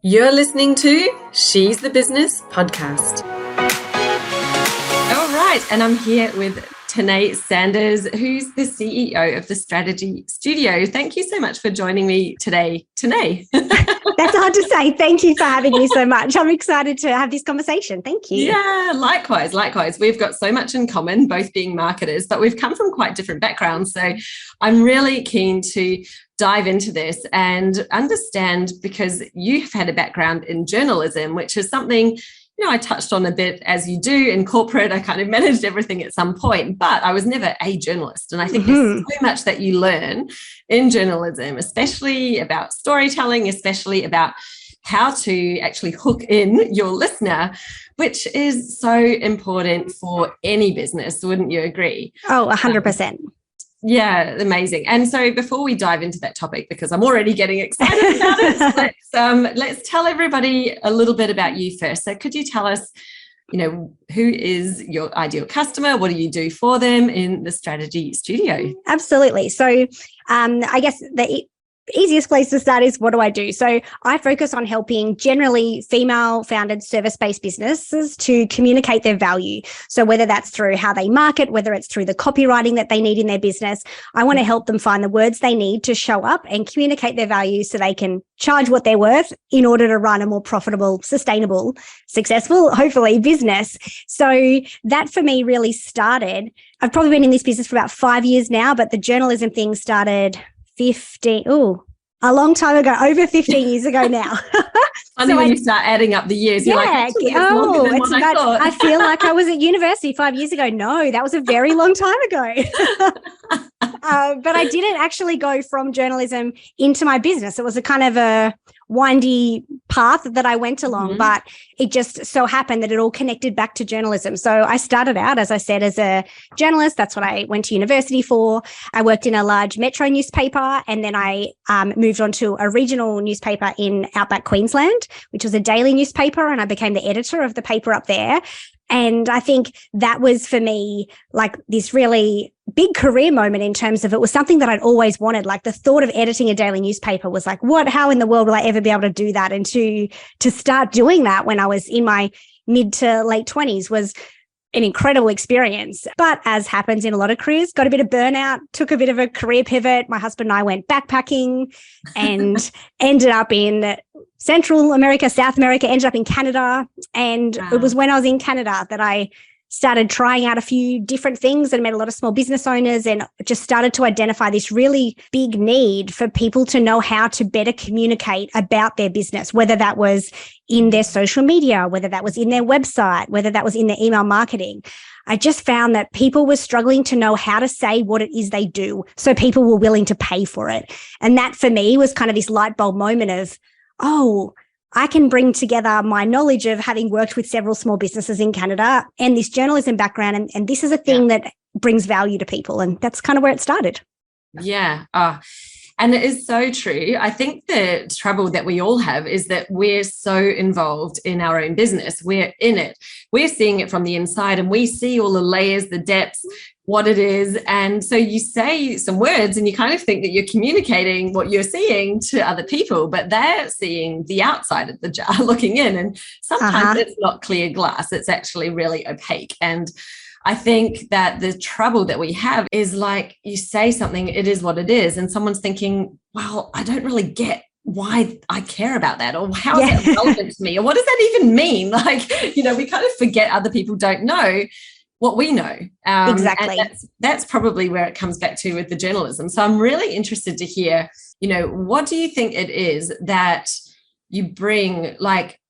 You're listening to She's the Business podcast. All right, and I'm here with Tahnée Sanders, who's the CEO of the Strategy Studio. Thank you so much for joining me today, Tahnée. That's hard to say. Thank you for having me so much. I'm excited to have this conversation. Thank you. Yeah, likewise. We've got so much in common, both being marketers, but we've come from quite different backgrounds. So I'm really keen to dive into this and understand, because you've had a background in journalism, which is something, I touched on a bit, as you do in corporate. I kind of managed everything at some point, but I was never a journalist. And I think there's so much that you learn in journalism, especially about storytelling, especially about how to actually hook in your listener, which is so important for any business. Wouldn't you agree? Oh, 100%. Yeah, amazing. And so before we dive into that topic, because I'm already getting excited about it, let's tell everybody a little bit about you first. So could you tell us, who is your ideal customer? What do you do for them in the Strategy Studio? Absolutely. So I guess the easiest place to start is, what do I do? So I focus on helping generally female-founded service-based businesses to communicate their value. So whether that's through how they market, whether it's through the copywriting that they need in their business, I want to help them find the words they need to show up and communicate their value so they can charge what they're worth in order to run a more profitable, sustainable, successful, hopefully, business. So that for me really started. I've probably been in this business for about 5 years now, but the journalism thing started a long time ago, over 15 years ago now. Funny when you start adding up the years, you're like, I feel like I was at university 5 years ago. No, that was a very long time ago. But I didn't actually go from journalism into my business. It was a kind of a windy path that I went along, but it just so happened that it all connected back to journalism. So I started out, as I said, as a journalist. That's what I went to university for. I worked in a large metro newspaper, and then I moved on to a regional newspaper in outback Queensland, which was a daily newspaper, and I became the editor of the paper up there. And I think that was for me like this really big career moment in terms of, it was something that I'd always wanted. Like the thought of editing a daily newspaper was like, how in the world will I ever be able to do that? And to start doing that when I was in my mid to late 20s was an incredible experience. But as happens in a lot of careers, got a bit of burnout, took a bit of a career pivot. My husband and I went backpacking and ended up in Central America, South America, ended up in Canada. And It was when I was in Canada that I started trying out a few different things and met a lot of small business owners, and just started to identify this really big need for people to know how to better communicate about their business, whether that was in their social media, whether that was in their website, whether that was in their email marketing. I just found that people were struggling to know how to say what it is they do, so people were willing to pay for it. And that for me was kind of this light bulb moment of, I can bring together my knowledge of having worked with several small businesses in Canada and this journalism background. And this is a thing that brings value to people. And that's kind of where it started. Yeah. And it is so true. I think the trouble that we all have is that we're so involved in our own business. We're in it. We're seeing it from the inside, and we see all the layers, the depths, what it is. And so you say some words and you kind of think that you're communicating what you're seeing to other people, but they're seeing the outside of the jar looking in. And sometimes it's not clear glass. It's actually really opaque. And I think that the trouble that we have is, like, you say something, it is what it is. And someone's thinking, well, I don't really get why I care about that, or how is that relevant to me, or what does that even mean? Like, we kind of forget other people don't know what we know. Exactly. And that's probably where it comes back to with the journalism. So I'm really interested to hear, what do you think it is that you bring? Like,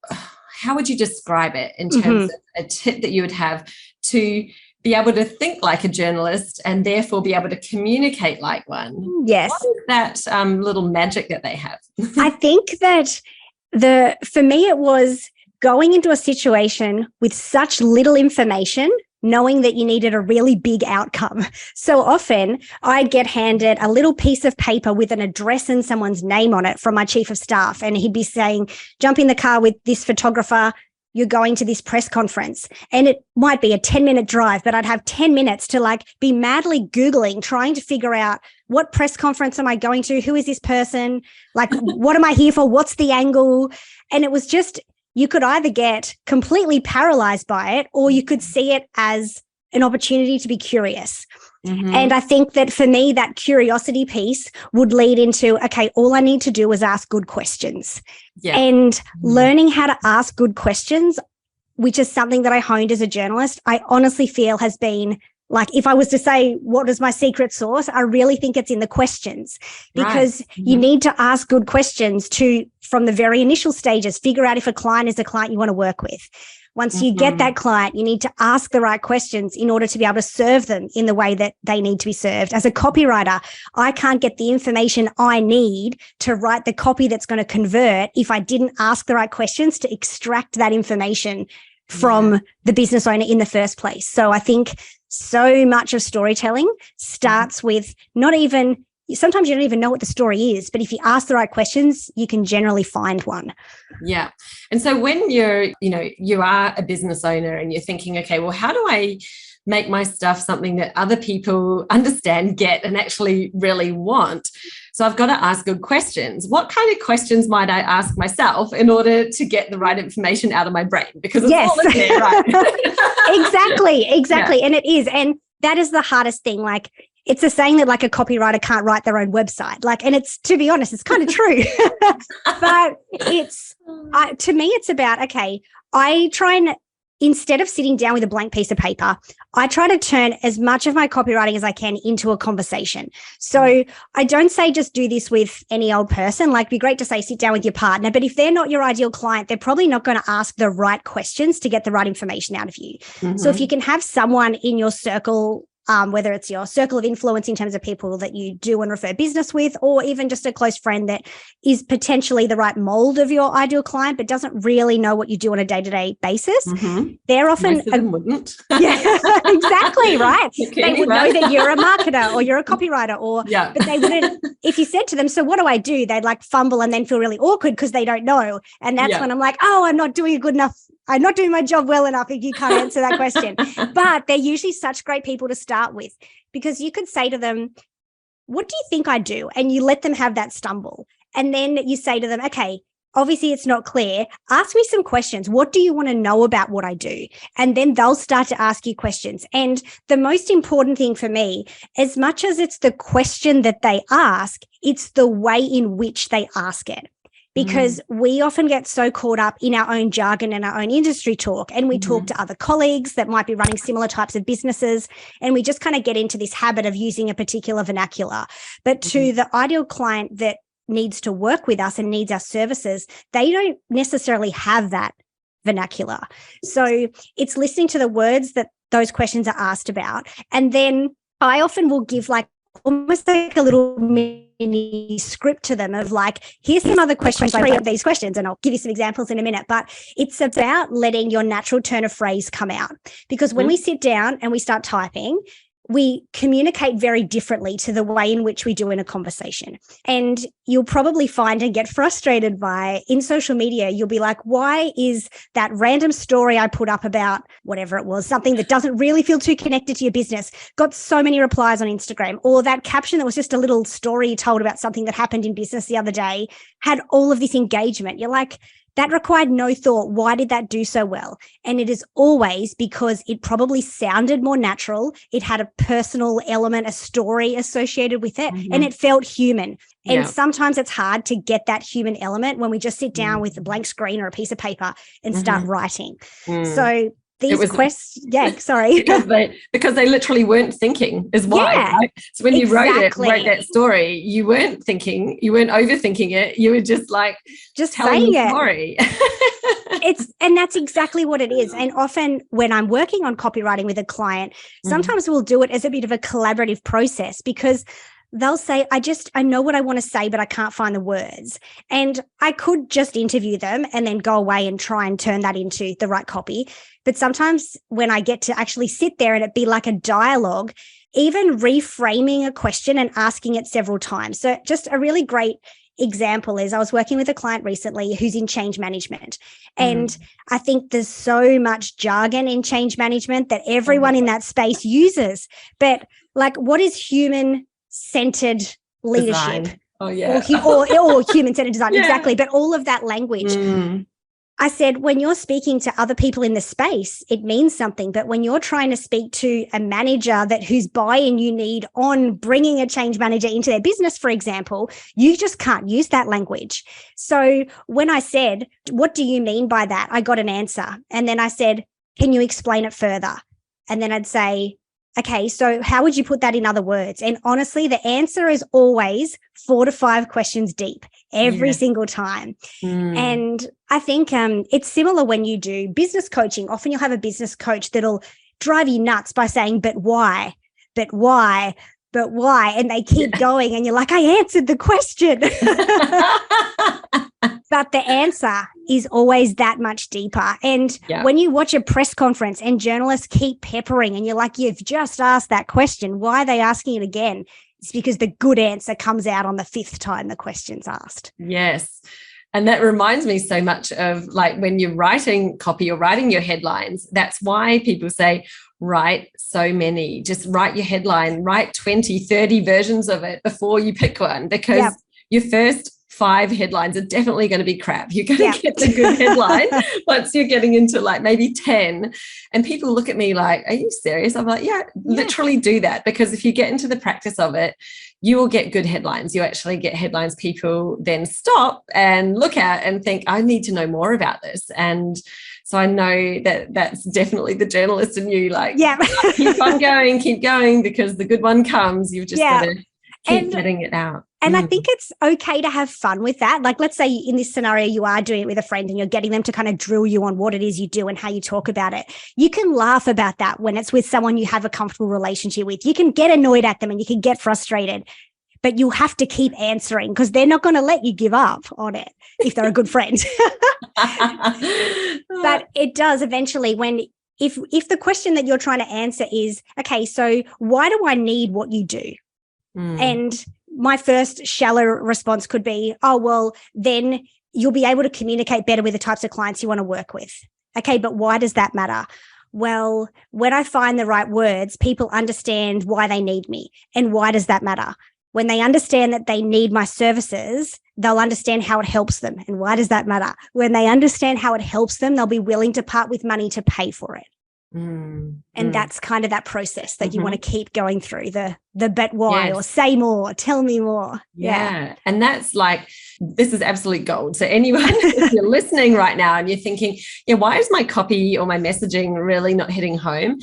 how would you describe it in terms of a tip that you would have to be able to think like a journalist and therefore be able to communicate like one? Yes. What is that little magic that they have? I think that for me, it was going into a situation with such little information, knowing that you needed a really big outcome. So often I'd get handed a little piece of paper with an address and someone's name on it from my chief of staff. And he'd be saying, jump in the car with this photographer, you're going to this press conference, and it might be a 10-minute drive, but I'd have 10 minutes to like be madly Googling, trying to figure out what press conference am I going to? Who is this person? Like, what am I here for? What's the angle? And it was just, you could either get completely paralyzed by it, or you could see it as an opportunity to be curious. Mm-hmm. And I think that for me, that curiosity piece would lead into, okay, all I need to do is ask good questions. Yeah. And learning how to ask good questions, which is something that I honed as a journalist, I honestly feel has been like, if I was to say, what is my secret sauce? I really think it's in the questions, because you need to ask good questions to, from the very initial stages, figure out if a client is a client you want to work with. Once you get that client, you need to ask the right questions in order to be able to serve them in the way that they need to be served. As a copywriter, I can't get the information I need to write the copy that's going to convert if I didn't ask the right questions to extract that information from the business owner in the first place. So I think so much of storytelling starts with sometimes you don't even know what the story is, but if you ask the right questions, you can generally find one. Yeah. And so when you are a business owner and you're thinking, okay, well, how do I make my stuff something that other people understand, get, and actually really want? So I've got to ask good questions. What kind of questions might I ask myself in order to get the right information out of my brain? Because it's all in there, right? Exactly. Yeah. And it is. And that is the hardest thing. Like, it's a saying that like a copywriter can't write their own website. Like, and it's, to be honest, it's kind of true. But to me, it's about, okay, I try and, instead of sitting down with a blank piece of paper, I try to turn as much of my copywriting as I can into a conversation. So I don't say just do this with any old person. Like, it'd be great to say sit down with your partner, but if they're not your ideal client, they're probably not going to ask the right questions to get the right information out of you. Mm-hmm. So if you can have someone in your circle, whether it's your circle of influence in terms of people that you do and refer business with, or even just a close friend that is potentially the right mold of your ideal client, but doesn't really know what you do on a day-to-day basis. Mm-hmm. They're often— Most of them wouldn't. Yeah, exactly, right. Okay, they would know that you're a marketer or you're a copywriter, but they wouldn't, if you said to them, so what do I do? They'd like fumble and then feel really awkward because they don't know. And that's when I'm like, oh, I'm not doing my job well enough if you can't answer that question. But they're usually such great people to start with, because you could say to them, what do you think I do? And you let them have that stumble. And then you say to them, okay, obviously it's not clear. Ask me some questions. What do you want to know about what I do? And then they'll start to ask you questions. And the most important thing for me, as much as it's the question that they ask, it's the way in which they ask it. Because we often get so caught up in our own jargon and our own industry talk, and we talk to other colleagues that might be running similar types of businesses, and we just kind of get into this habit of using a particular vernacular. But to the ideal client that needs to work with us and needs our services, they don't necessarily have that vernacular. So it's listening to the words that those questions are asked about. And then I often will give like almost like a little mini script to them of like, here's some other questions, 3 of these questions, and I'll give you some examples in a minute. But it's about letting your natural turn of phrase come out, because when we sit down and we start typing, we communicate very differently to the way in which we do in a conversation. And you'll probably find and get frustrated by, in social media, you'll be like, why is that random story I put up about whatever it was, something that doesn't really feel too connected to your business, got so many replies on Instagram? Or that caption that was just a little story told about something that happened in business the other day had all of this engagement. You're like, that required no thought. Why did that do so well? And it is always because it probably sounded more natural. It had a personal element, a story associated with it, and it felt human. And sometimes it's hard to get that human element when we just sit down with a blank screen or a piece of paper and start writing. So these questions, because they literally weren't thinking is why. Right? So when you wrote that story, you weren't thinking, you weren't overthinking it. You were just like telling the story. And that's exactly what it is. And often when I'm working on copywriting with a client, sometimes we'll do it as a bit of a collaborative process, because they'll say, I know what I want to say, but I can't find the words. And I could just interview them and then go away and try and turn that into the right copy. But sometimes when I get to actually sit there and it be like a dialogue, even reframing a question and asking it several times. So just a really great example is I was working with a client recently who's in change management. And I think there's so much jargon in change management that everyone in that space uses. But like, what is human-centered leadership? Design. Oh, yeah. Or human-centered design, exactly. But all of that language. I said, when you're speaking to other people in the space, it means something. But when you're trying to speak to a manager whose buy-in you need on bringing a change manager into their business, for example, you just can't use that language. So when I said, what do you mean by that? I got an answer. And then I said, can you explain it further? And then I'd say, okay, so how would you put that in other words? And honestly, the answer is always 4 to 5 questions deep every single time. And I think it's similar when you do business coaching. Often you'll have a business coach that'll drive you nuts by saying, but why? But why? But why? And they keep going and you're like, I answered the question. But the answer is always that much deeper. And when you watch a press conference and journalists keep peppering and you're like, you've just asked that question, why are they asking it again? It's because the good answer comes out on the 5th time the question's asked. Yes. And that reminds me so much of like when you're writing copy or writing your headlines, that's why people say, write so many, just write your headline, write 20, 30 versions of it before you pick one, because your first 5 headlines are definitely going to be crap. You're going to get the good headline once you're getting into like maybe 10. And people look at me like, are you serious? I'm like, literally do that. Because if you get into the practice of it, you will get good headlines. You actually get headlines people then stop and look at and think, I need to know more about this. And so I know that that's definitely the journalist in you, like, keep on going, keep going, because the good one comes. You've just got to keep getting it out. And I think it's okay to have fun with that. Like, let's say in this scenario, you are doing it with a friend and you're getting them to kind of drill you on what it is you do and how you talk about it. You can laugh about that when it's with someone you have a comfortable relationship with. You can get annoyed at them and you can get frustrated, but you'll have to keep answering because they're not going to let you give up on it if they're a good friend. But it does eventually if the question that you're trying to answer is, okay, so why do I need what you do? And my first shallow response could be, oh, well, then you'll be able to communicate better with the types of clients you want to work with. Okay, but why does that matter? Well, when I find the right words, people understand why they need me. And why does that matter? When they understand that they need my services, they'll understand how it helps them. And why does that matter? When they understand how it helps them, they'll be willing to part with money to pay for it. And that's kind of that process that you want to keep going through, the but why, or say more, tell me more. And that's like, this is absolute gold. So anyone, if you're listening right now and you're thinking, why is my copy or my messaging really not hitting home?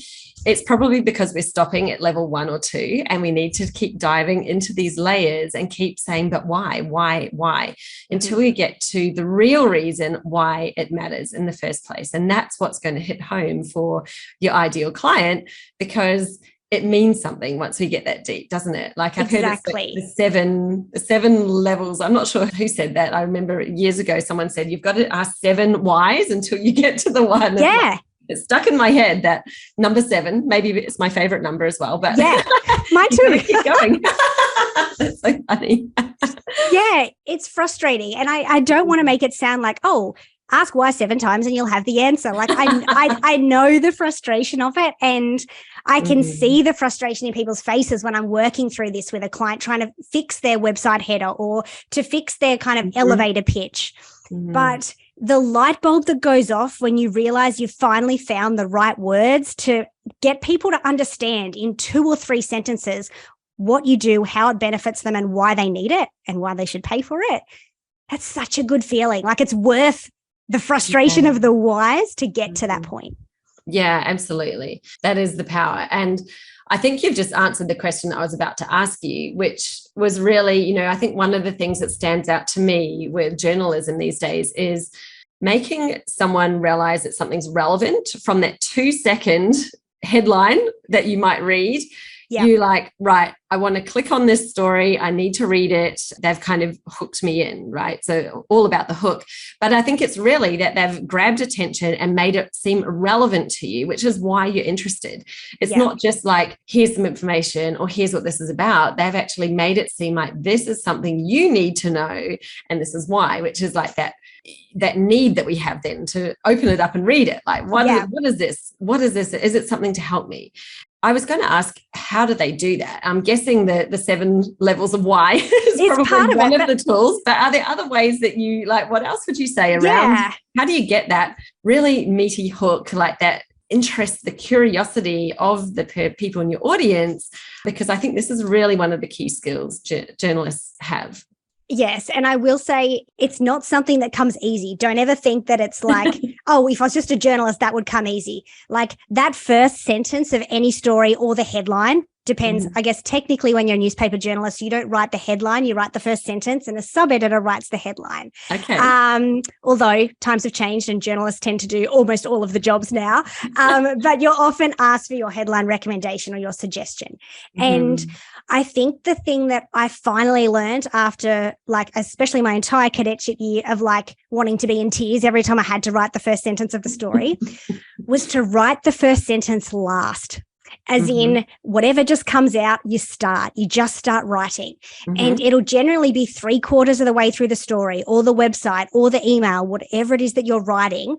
It's probably because we're stopping at level 1 or 2 and we need to keep diving into these layers and keep saying, but why, until we get to the real reason why it matters in the first place. And that's what's going to hit home for your ideal client, because it means something once we get that deep, doesn't it? Like I've heard the 7 levels. I'm not sure who said that. I remember years ago, someone said, you've got to ask 7 whys until you get to the one. Yeah. It's stuck in my head that number 7, maybe it's my favorite number as well, but mine too. Keep going. That's so funny. It's frustrating. And I don't want to make it sound like, oh, ask why 7 times and you'll have the answer. Like I know the frustration of it, and I can see the frustration in people's faces when I'm working through this with a client trying to fix their website header or to fix their kind of elevator pitch. But the light bulb that goes off when you realize you've finally found the right words to get people to understand in 2 or 3 sentences what you do, how it benefits them, and why they need it and why they should pay for it. That's such a good feeling. Like it's worth the frustration of the whys to get to that point. Yeah, absolutely. That is the power. And I think you've just answered the question I was about to ask you, which was really, I think one of the things that stands out to me with journalism these days is making someone realize that something's relevant from that 2-second headline that you might read. Yeah. You like, right, I want to click on this story. I need to read it. They've kind of hooked me in, right? So all about the hook. But I think it's really that they've grabbed attention and made it seem relevant to you, which is why you're interested. It's not just like, here's some information or here's what this is about. They've actually made it seem like this is something you need to know. And this is why, which is like that need that we have then to open it up and read it. Like, what is this? What is this? Is it something to help me? I was going to ask, how do they do that? I'm guessing the 7 levels of why is probably one of the tools, but are there other ways that you, like, what else would you say around how do you get that really meaty hook, like that interest, the curiosity of the people in your audience? Because I think this is really one of the key skills journalists have. Yes. And I will say it's not something that comes easy. Don't ever think that it's like, oh, if I was just a journalist, that would come easy. Like that first sentence of any story or the headline depends. I guess technically when you're a newspaper journalist, you don't write the headline, you write the first sentence and a sub-editor writes the headline. Okay. Although times have changed and journalists tend to do almost all of the jobs now. But you're often asked for your headline recommendation or your suggestion. And I think the thing that I finally learned after, like, especially my entire cadetship year of like wanting to be in tears every time I had to write the first sentence of the story was to write the first sentence last. As in whatever just comes out, you just start writing. And it'll generally be 3/4 of the way through the story or the website or the email, whatever it is that you're writing,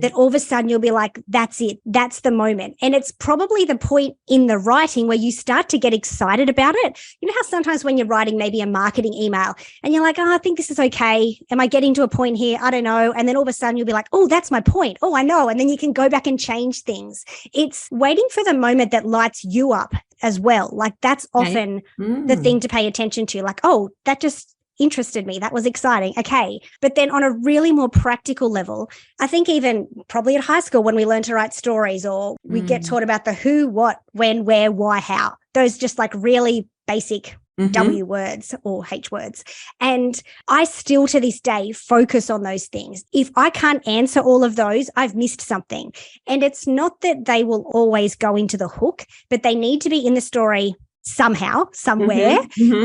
that all of a sudden you'll be like, that's it. That's the moment. And it's probably the point in the writing where you start to get excited about it. You know how sometimes when you're writing maybe a marketing email and you're like, oh, I think this is okay. Am I getting to a point here? I don't know. And then all of a sudden you'll be like, oh, that's my point. Oh, I know. And then you can go back and change things. It's waiting for the moment that lights you up as well. Like that's often the thing to pay attention to. Like, oh, that just interested me. That was exciting. Okay. But then on a really more practical level, I think even probably at high school when we learn to write stories or we get taught about the who, what, when, where, why, how, those just like really basic W words or H words. And I still to this day focus on those things. If I can't answer all of those, I've missed something. And it's not that they will always go into the hook, but they need to be in the story somehow, somewhere.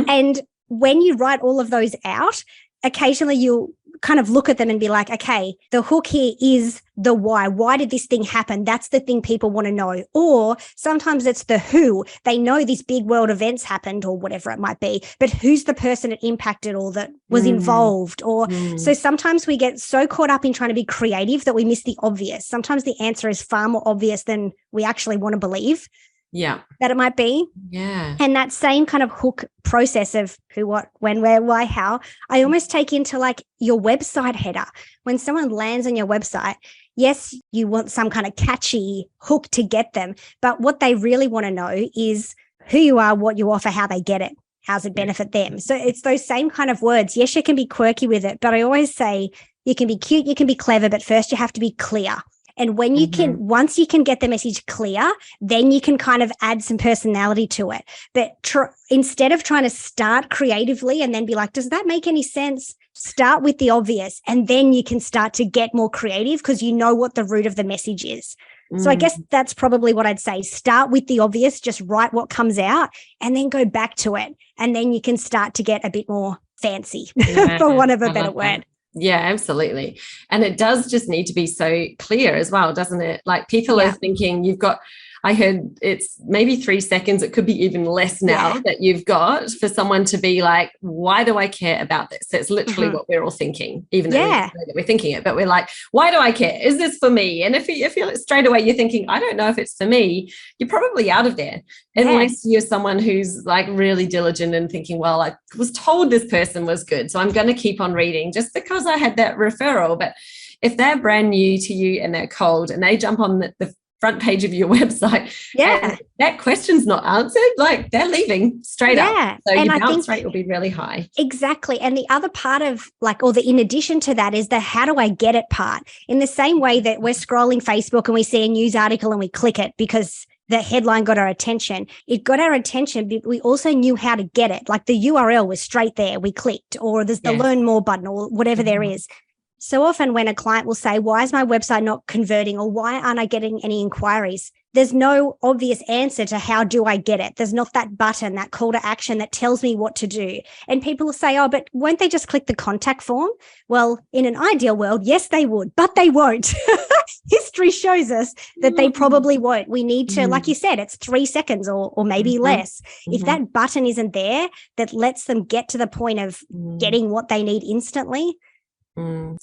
And when you write all of those out, occasionally you'll kind of look at them and be like, okay, the hook here is the why. Why did this thing happen? That's the thing people want to know. Or sometimes it's the who. They know these big world events happened or whatever it might be, but who's the person it impacted or that was involved? Or so sometimes we get so caught up in trying to be creative that we miss the obvious. Sometimes the answer is far more obvious than we actually want to believe. That it might be. And that same kind of hook process of who, what, when, where, why, how, I almost take into like your website header. When someone lands on your website, yes, you want some kind of catchy hook to get them, but what they really want to know is who you are, what you offer, how they get it, how's it benefit them. So it's those same kind of words. Yes, you can be quirky with it, but I always say you can be cute, you can be clever, but first you have to be clear. And when you can, once you can get the message clear, then you can kind of add some personality to it. But instead of trying to start creatively and then be like, does that make any sense? Start with the obvious, and then you can start to get more creative because you know what the root of the message is. So I guess that's probably what I'd say. Start with the obvious, just write what comes out and then go back to it. And then you can start to get a bit more fancy, for want of a better word. Yeah, absolutely. And it does just need to be so clear as well, doesn't it? Like people are thinking I heard it's maybe 3 seconds. It could be even less now that you've got for someone to be like, why do I care about this? That's literally what we're all thinking, even though we know that we're thinking it, but we're like, why do I care? Is this for me? And if you straight away you're thinking, I don't know if it's for me, you're probably out of there. Unless you're someone who's like really diligent and thinking, well, I was told this person was good, so I'm going to keep on reading just because I had that referral. But if they're brand new to you and they're cold and they jump on the front page of your website and that question's not answered, like they're leaving straight up. So and your bounce rate will be really high. Exactly. And the other part of like, or the in addition to that is the how do I get it part. In the same way that we're scrolling Facebook and we see a news article and we click it because the headline got our attention. It got our attention, but we also knew how to get it. Like the URL was straight there. We clicked, or there's the learn more button or whatever there is. So often when a client will say, why is my website not converting or why aren't I getting any inquiries? there's no obvious answer to how do I get it. There's not that button, that call to action that tells me what to do. And people will say, oh, but won't they just click the contact form? Well, in an ideal world, yes, they would, but they won't. History shows us that they probably won't. We need to, like you said, it's 3 seconds or maybe less. If that button isn't there that lets them get to the point of getting what they need instantly,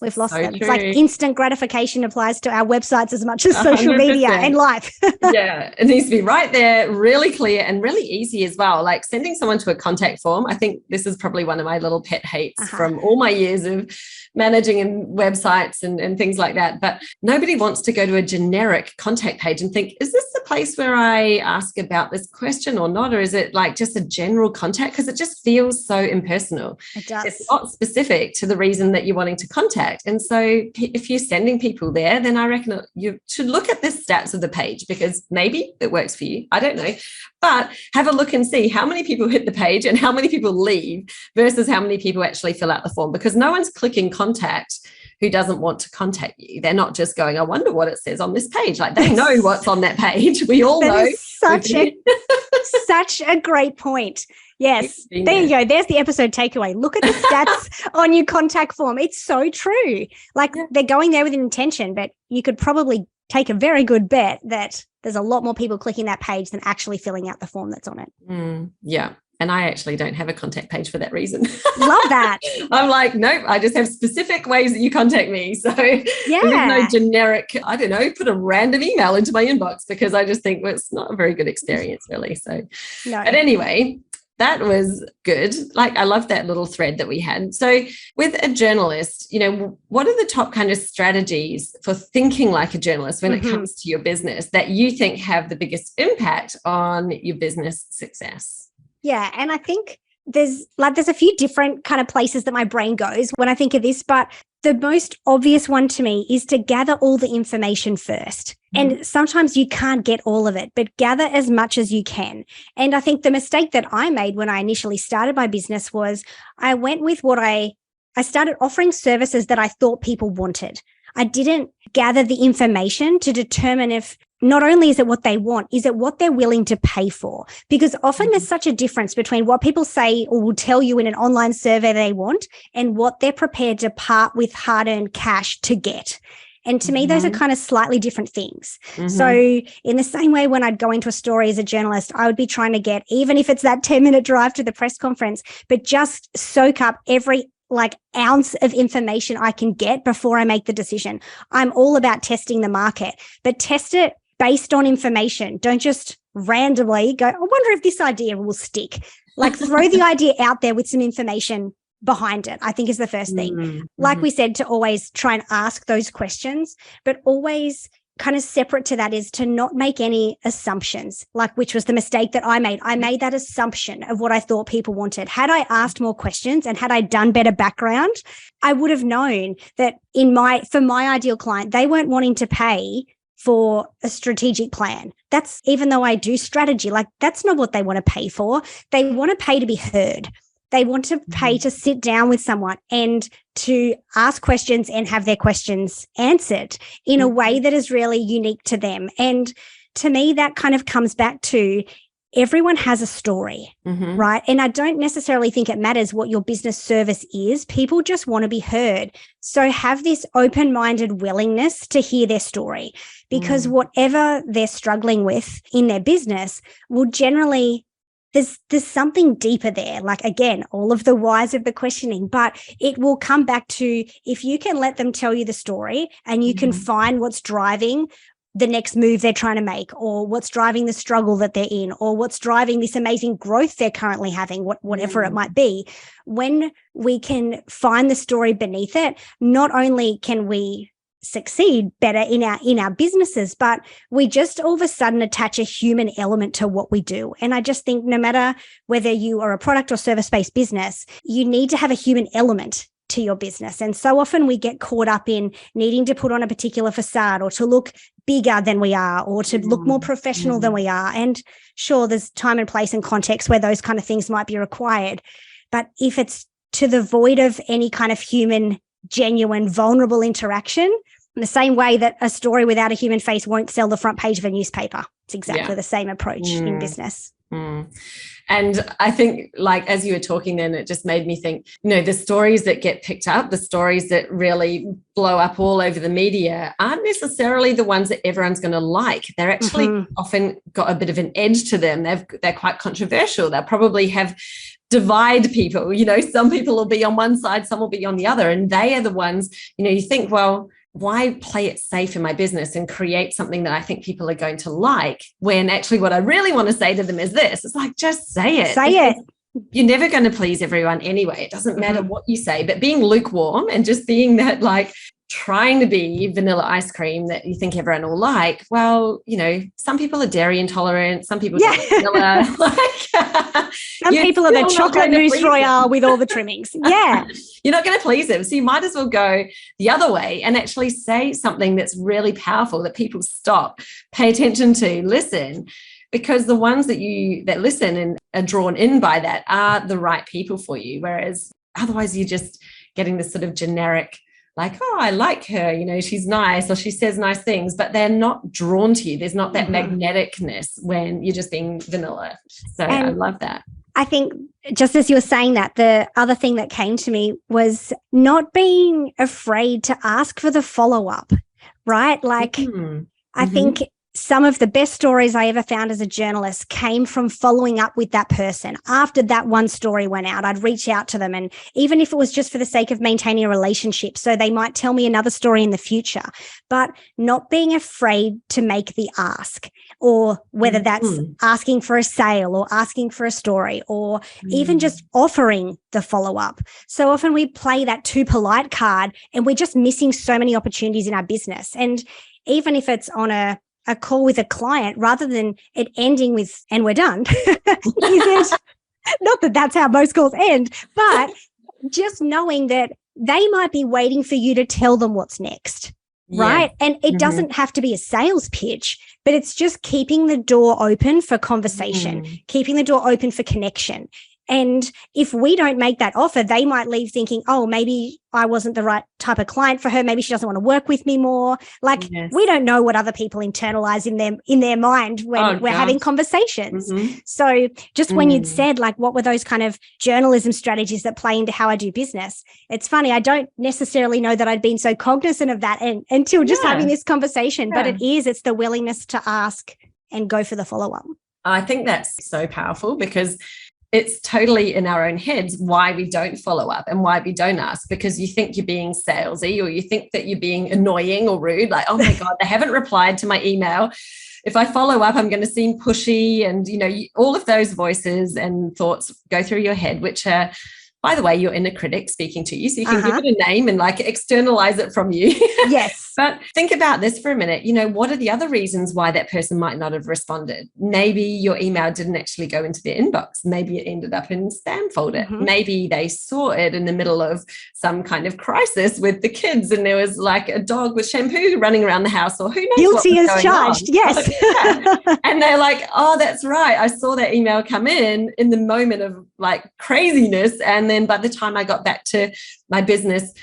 we've lost them. True. It's like instant gratification applies to our websites as much as social 100%. Media and life. Yeah, it needs to be right there, really clear and really easy as well. Like sending someone to a contact form. I think this is probably one of my little pet hates from all my years of managing in websites and things like that. But nobody wants to go to a generic contact page and think, is this the place where I ask about this question or not? Or is it like just a general contact? Because it just feels so impersonal. It does. It's not specific to the reason that you're wanting to contact. And so if you're sending people there, then I reckon you should look at the stats of the page, because maybe it works for you. I don't know. But have a look and see how many people hit the page and how many people leave versus how many people actually fill out the form, because no one's clicking contact who doesn't want to contact you. They're not just going, I wonder what it says on this page. Like they know what's on that page. We all know. Such a great point. Yes. There you go. There's the episode takeaway. Look at the stats on your contact form. It's so true. Like they're going there with an intention, but you could probably take a very good bet that there's a lot more people clicking that page than actually filling out the form that's on it. Yeah. And I actually don't have a contact page for that reason. Love that. I'm like, nope, I just have specific ways that you contact me. So there's no generic, I don't know, put a random email into my inbox, because I just think it's not a very good experience really. So, But anyway, that was good. Like, I love that little thread that we had. So with a journalist, what are the top kind of strategies for thinking like a journalist when it comes to your business that you think have the biggest impact on your business success? Yeah. And I think there's a few different kind of places that my brain goes when I think of this, but the most obvious one to me is to gather all the information first. And sometimes you can't get all of it, but gather as much as you can. And I think the mistake that I made when I initially started my business was I went with I started offering services that I thought people wanted. I didn't gather the information to determine if not only is it what they want, is it what they're willing to pay for? Because often there's such a difference between what people say or will tell you in an online survey they want and what they're prepared to part with hard-earned cash to get. And to me, those are kind of slightly different things. So in the same way, when I'd go into a story as a journalist, I would be trying to get, even if it's that 10-minute drive to the press conference, but just soak up every ounce of information I can get before I make the decision. I'm all about testing the market, but test it based on information. Don't just randomly go, I wonder if this idea will stick. Like throw the idea out there with some information behind it, I think is the first thing. Like we said, to always try and ask those questions, but always kind of separate to that is to not make any assumptions, which was the mistake that I made. I made that assumption of what I thought people wanted. Had I asked more questions and had I done better background, I would have known that for my ideal client, they weren't wanting to pay for a strategic plan. That's, even though I do strategy, that's not what they want to pay for. They want to pay to be heard. They want to pay to sit down with someone and to ask questions and have their questions answered in a way that is really unique to them. And to me, that kind of comes back to everyone has a story, right? And I don't necessarily think it matters what your business service is. People just want to be heard. So have this open-minded willingness to hear their story, because whatever they're struggling with in their business will generally, there's something deeper there. Again, all of the whys of the questioning, but it will come back to, if you can let them tell you the story and you can find what's driving the next move they're trying to make, or what's driving the struggle that they're in, or what's driving this amazing growth they're currently having, whatever it might be. When we can find the story beneath it, not only can we succeed better in our businesses, but we just all of a sudden attach a human element to what we do. And I just think no matter whether you are a product or service-based business, you need to have a human element to your business. And so often we get caught up in needing to put on a particular facade or to look bigger than we are, or to look more professional than we are. And sure, there's time and place and context where those kind of things might be required. But if it's to the void of any kind of human, genuine, vulnerable interaction, In the same way that a story without a human face won't sell the front page of a newspaper. It's exactly the same approach in business. And I think, like, as you were talking then, it just made me think, the stories that get picked up, the stories that really blow up all over the media aren't necessarily the ones that everyone's going to like. They're actually often got a bit of an edge to them. They're quite controversial. They'll probably have divide people. Some people will be on one side, some will be on the other. And they are the ones, you think, well, why play it safe in my business and create something that I think people are going to like, when actually what I really want to say to them is this. It's like, just say it. Say it. You're never going to please everyone anyway. It doesn't matter what you say, but being lukewarm and just being that, like, trying to be vanilla ice cream that you think everyone will like. Well, some people are dairy intolerant. Some people don't vanilla. Some people are the chocolate mousse royale with all the trimmings. Yeah. You're not going to please them. So you might as well go the other way and actually say something that's really powerful that people stop, pay attention to, listen. Because the ones that listen and are drawn in by that are the right people for you. Whereas otherwise you're just getting this sort of generic, like, oh, I like her, she's nice, or she says nice things, but they're not drawn to you. There's not that magneticness when you're just being vanilla. So I love that. I think just as you were saying that, the other thing that came to me was not being afraid to ask for the follow-up, right? Like, I think some of the best stories I ever found as a journalist came from following up with that person. After that one story went out, I'd reach out to them. And even if it was just for the sake of maintaining a relationship, so they might tell me another story in the future, but not being afraid to make the ask, or whether that's asking for a sale or asking for a story, or even just offering the follow-up. So often we play that too polite card and we're just missing so many opportunities in our business. And even if it's on a call with a client, rather than it ending with, and we're done, not that that's how most calls end, but just knowing that they might be waiting for you to tell them what's next, right? And it doesn't have to be a sales pitch, but it's just keeping the door open for conversation, keeping the door open for connection. And if we don't make that offer, they might leave thinking, oh, maybe I wasn't the right type of client for her. Maybe she doesn't want to work with me more. Like, we don't know what other people internalize in their mind when we're having conversations. So just when you'd said, like, what were those kind of journalism strategies that play into how I do business? It's funny. I don't necessarily know that I'd been so cognizant of that until just having this conversation, but it's the willingness to ask and go for the follow-up. I think that's so powerful, because it's totally in our own heads why we don't follow up and why we don't ask, because you think you're being salesy, or you think that you're being annoying or rude. Like, oh my God, they haven't replied to my email. If I follow up, I'm going to seem pushy. And, all of those voices and thoughts go through your head, which are, by the way, your inner critic speaking to you. So you can give it a name and, like, externalize it from you. Yes. But think about this for a minute. What are the other reasons why that person might not have responded? Maybe your email didn't actually go into their inbox. Maybe it ended up in spam folder. Maybe they saw it in the middle of some kind of crisis with the kids, and there was, like, a dog with shampoo running around the house, or who knows. Guilty as charged. Yes. And they're like, oh, that's right, I saw that email come in the moment of, like, craziness. And then by the time I got back to my business,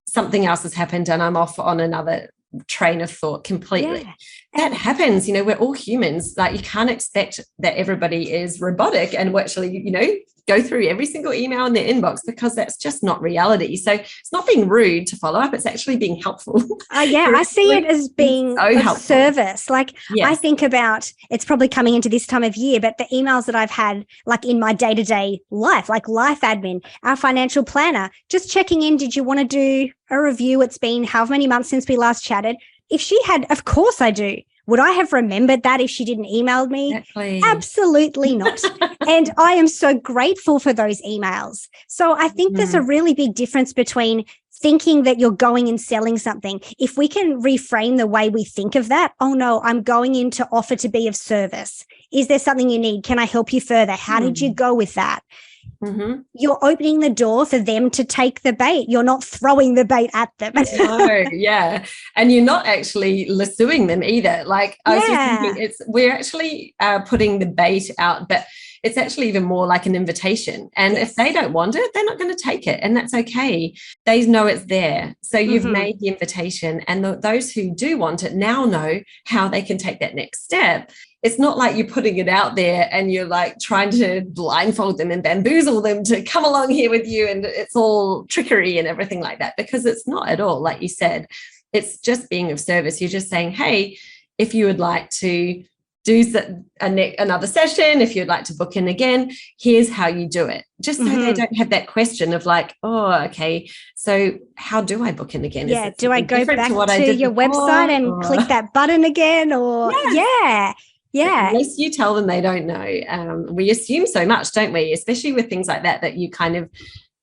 something else has happened and I'm off on another train of thought completely. That happens. We're all humans. Like, you can't expect that everybody is robotic and will actually, go through every single email in their inbox, because that's just not reality. So it's not being rude to follow up. It's actually being helpful. I see it as being a service. Like, I think about, it's probably coming into this time of year, but the emails that I've had, like, in my day-to-day life, like life admin, our financial planner, just checking in. Did you want to do a review? It's been however many months since we last chatted. If she had, of course I do. Would I have remembered that if she didn't email me? Exactly. Absolutely not. And I am so grateful for those emails. So I think there's a really big difference between thinking that you're going and selling something. If we can reframe the way we think of that, oh no, I'm going in to offer to be of service. Is there something you need? Can I help you further? How did you go with that? You're opening the door for them to take the bait. You're not throwing the bait at them. And you're not actually lassoing them either. Like, I was just thinking, we're actually putting the bait out, but it's actually even more like an invitation. And if they don't want it, they're not going to take it. And that's okay. They know it's there. So you've made the invitation. And those who do want it now know how they can take that next step. It's not like you're putting it out there and you're like trying to blindfold them and bamboozle them to come along here with you. And it's all trickery and everything like that, because it's not at all. Like you said, it's just being of service. You're just saying, hey, if you would like to do another session, if you'd like to book in again, here's how you do it. Just so they don't have that question of like, oh, okay, so how do I book in again? Yeah, do I go back to your website and click that button again? Or yeah. Unless you tell them they don't know. We assume so much, don't we? Especially with things like that you kind of,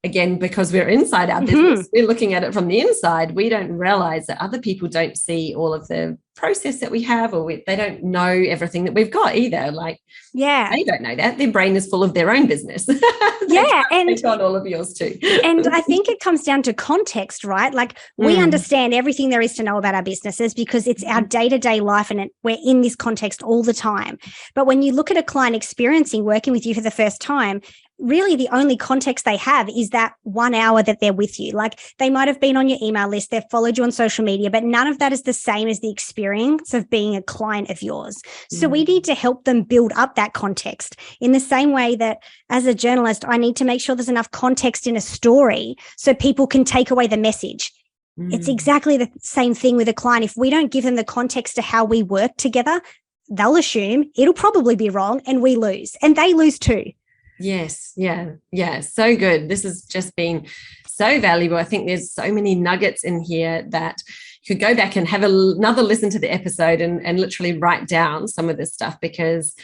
again, because we're inside our business, we're looking at it from the inside. We don't realize that other people don't see all of the process that we have, or they don't know everything that we've got either. Like, they don't know that. Their brain is full of their own business. And they got all of yours too. And I think it comes down to context, right? Like we understand everything there is to know about our businesses because it's our day-to-day life, and we're in this context all the time. But when you look at a client experiencing working with you for the first time, really the only context they have is that 1 hour that they're with you. Like they might have been on your email list, they've followed you on social media, but none of that is the same as the experience of being a client of yours. So we need to help them build up that context in the same way that as a journalist, I need to make sure there's enough context in a story so people can take away the message. It's exactly the same thing with a client. If we don't give them the context to how we work together, they'll assume it'll probably be wrong and we lose, and they lose too. Yes. Yeah. So good. This has just been so valuable. I think there's so many nuggets in here that you could go back and have another listen to the episode and literally write down some of this stuff, because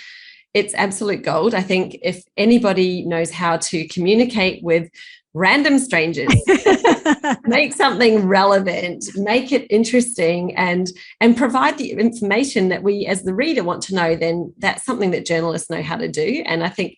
it's absolute gold. I think if anybody knows how to communicate with random strangers, make something relevant, make it interesting, and provide the information that we as the reader want to know, then that's something that journalists know how to do. And I think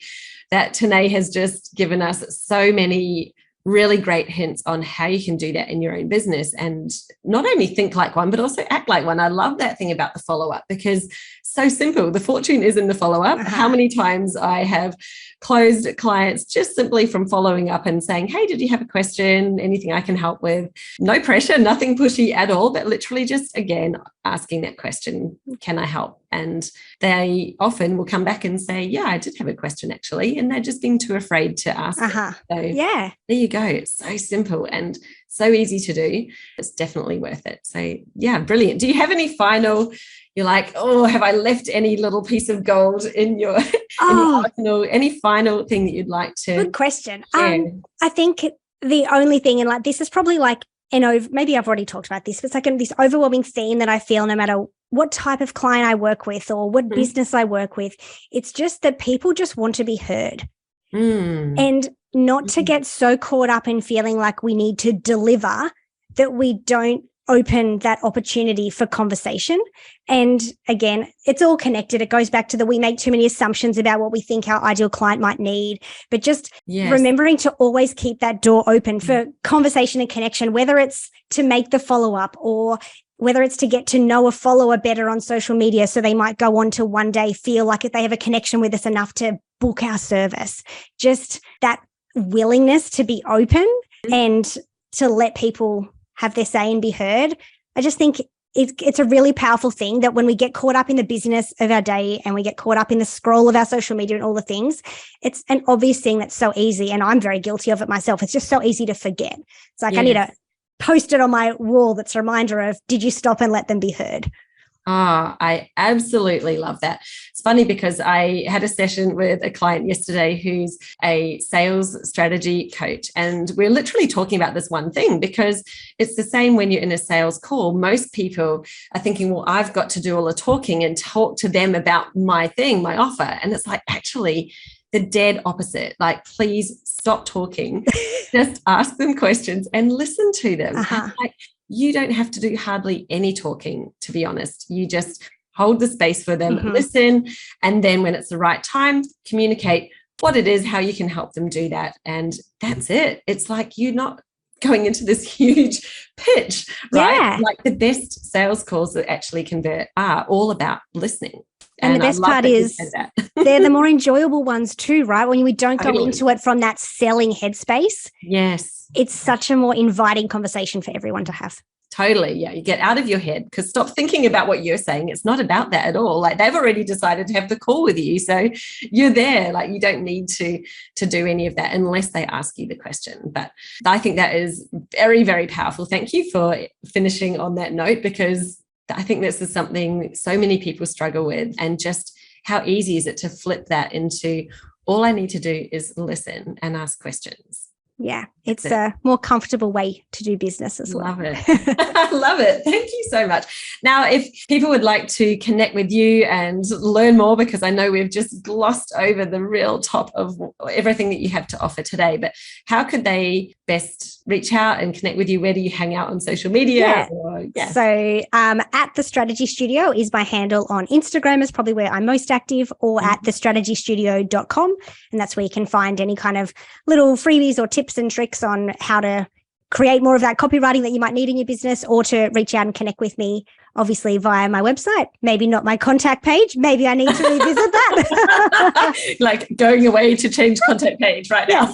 that Tahnee has just given us so many really great hints on how you can do that in your own business and not only think like one, but also act like one. I love that thing about the follow-up, because so simple. The fortune is in the follow-up. How many times I have closed clients just simply from following up and saying, hey, did you have a question? Anything I can help with? No pressure, nothing pushy at all, but literally just, again, asking that question, can I help? And they often will come back and say, yeah, I did have a question actually. And they're just being too afraid to ask. So there you go. It's so simple and so easy to do. It's definitely worth it. So yeah, brilliant. Do you have any final, you're like, oh, have I left any little piece of gold in your, in your arsenal? Any final thing that you'd like to? Good question. I think the only thing, and like this is probably like, maybe I've already talked about this, but it's like this overwhelming theme that I feel no matter what type of client I work with or what business I work with, it's just that people just want to be heard. And not to get so caught up in feeling like we need to deliver that we don't open that opportunity for conversation. And again, it's all connected. It goes back to we make too many assumptions about what we think our ideal client might need, but just remembering to always keep that door open for conversation and connection, whether it's to make the follow-up or whether it's to get to know a follower better on social media so they might go on to one day feel like if they have a connection with us enough to book our service. Just that willingness to be open and to let people have their say and be heard. I just think it's a really powerful thing that when we get caught up in the business of our day and we get caught up in the scroll of our social media and all the things, it's an obvious thing that's so easy. And I'm very guilty of it myself. It's just so easy to forget. It's like I need to post it on my wall that's a reminder of, did you stop and let them be heard? Oh, I absolutely love that. It's funny because I had a session with a client yesterday who's a sales strategy coach, and we're literally talking about this one thing, because it's the same when you're in a sales call. Most people are thinking, well, I've got to do all the talking and talk to them about my thing, my offer. And it's like, actually, the dead opposite. Like, please stop talking. Just ask them questions and listen to them. Like, you don't have to do hardly any talking, to be honest. You just hold the space for them, listen, and then when it's the right time, communicate what it is, how you can help them do that. And that's it. It's like you're not going into this huge pitch, right? Like the best sales calls that actually convert are all about listening. And the best part is they're the more enjoyable ones too, right? When we don't go into it from that selling headspace. Yes. It's such a more inviting conversation for everyone to have. Totally. Yeah. You get out of your head, because stop thinking about what you're saying. It's not about that at all. Like, they've already decided to have the call with you. So you're there. Like, you don't need to do any of that unless they ask you the question. But I think that is very, very powerful. Thank you for finishing on that note, because I think this is something so many people struggle with, and just how easy is it to flip that into, all I need to do is listen and ask questions. Yeah, it's a more comfortable way to do business as well. Love it. I love it. Thank you so much. Now, if people would like to connect with you and learn more, because I know we've just glossed over the real top of everything that you have to offer today, but how could they best reach out and connect with you? Where do you hang out on social media? So at The Strategy Studio is my handle on Instagram, is probably where I'm most active, or at thestrategystudio.com. And that's where you can find any kind of little freebies or tips and tricks on how to create more of that copywriting that you might need in your business, or to reach out and connect with me, obviously via my website. Maybe not my contact page. Maybe I need to revisit that. Like going away to change contact page right now.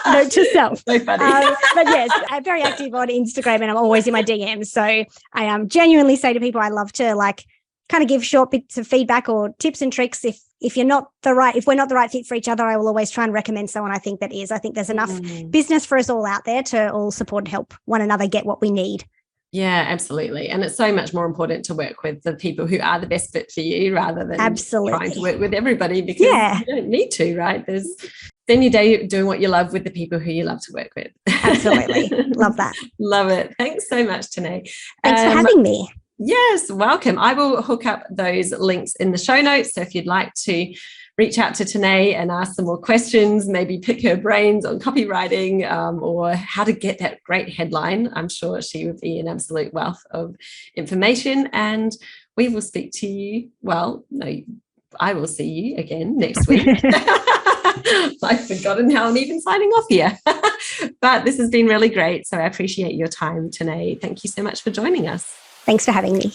Note to self. So funny. But yes, I'm very active on Instagram, and I'm always in my DMs. So I genuinely say to people, I love to kind of give short bits of feedback or tips and tricks. If we're not the right fit for each other, I will always try and recommend someone I think that is. I think there's enough business for us all out there to all support and help one another get what we need. Yeah, absolutely. And it's so much more important to work with the people who are the best fit for you, rather than trying to work with everybody, because you don't need to, right? Spend your day doing what you love with the people who you love to work with. Absolutely. Love that. Love it. Thanks so much, Tahnee. Thanks for having me. Yes, welcome. I will hook up those links in the show notes. So if you'd like to reach out to Tahnee and ask some more questions, maybe pick her brains on copywriting, or how to get that great headline, I'm sure she would be an absolute wealth of information. And we will speak to you. Well, no, I will see you again next week. I've forgotten how I'm even signing off here. But this has been really great. So I appreciate your time, Tahnee. Thank you so much for joining us. Thanks for having me.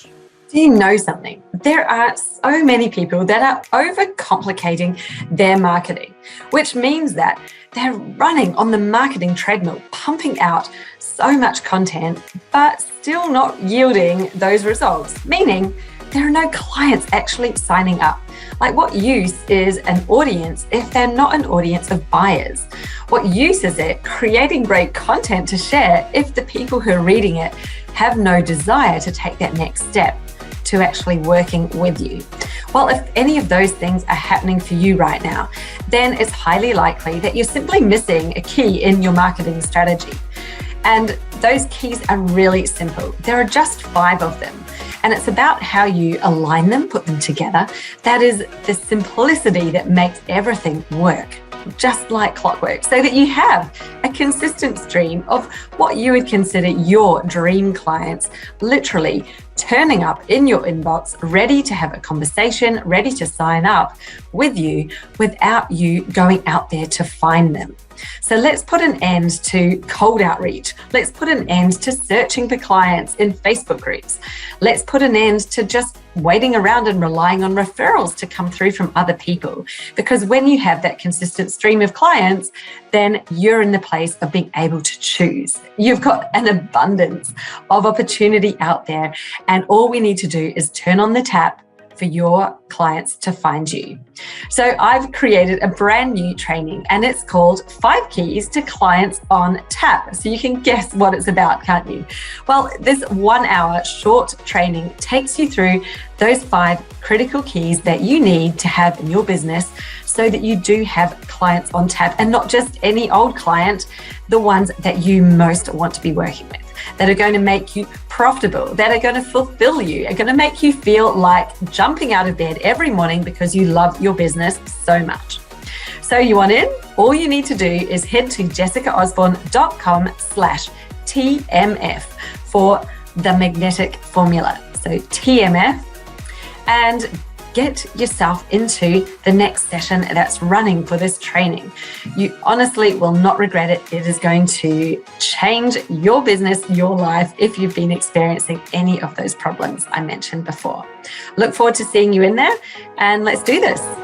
Do you know something? There are so many people that are overcomplicating their marketing, which means that they're running on the marketing treadmill, pumping out so much content, but still not yielding those results, meaning there are no clients actually signing up. Like, what use is an audience if they're not an audience of buyers? What use is it creating great content to share if the people who are reading it have no desire to take that next step to actually working with you? Well, if any of those things are happening for you right now, then it's highly likely that you're simply missing a key in your marketing strategy. And those keys are really simple. There are just 5 of them. And it's about how you align them, put them together. That is the simplicity that makes everything work, just like clockwork, so that you have a consistent stream of what you would consider your dream clients literally turning up in your inbox, ready to have a conversation, ready to sign up with you without you going out there to find them. So let's put an end to cold outreach. Let's put an end to searching for clients in Facebook groups. Let's put an end to just waiting around and relying on referrals to come through from other people. Because when you have that consistent stream of clients, then you're in the place of being able to choose. You've got an abundance of opportunity out there, and all we need to do is turn on the tap for your clients to find you. So I've created a brand new training, and it's called 5 Keys to Clients on Tap. So you can guess what it's about, can't you? Well, this 1-hour short training takes you through those 5 critical keys that you need to have in your business so that you do have clients on tap, and not just any old client, the ones that you most want to be working with, that are going to make you profitable, that are going to fulfill you, are going to make you feel like jumping out of bed every morning because you love your business so much. So you want in? All you need to do is head to jessicaosborne.com/TMF for the magnetic formula. So TMF. And get yourself into the next session that's running for this training. You honestly will not regret it. It is going to change your business, your life, if you've been experiencing any of those problems I mentioned before. Look forward to seeing you in there, and let's do this.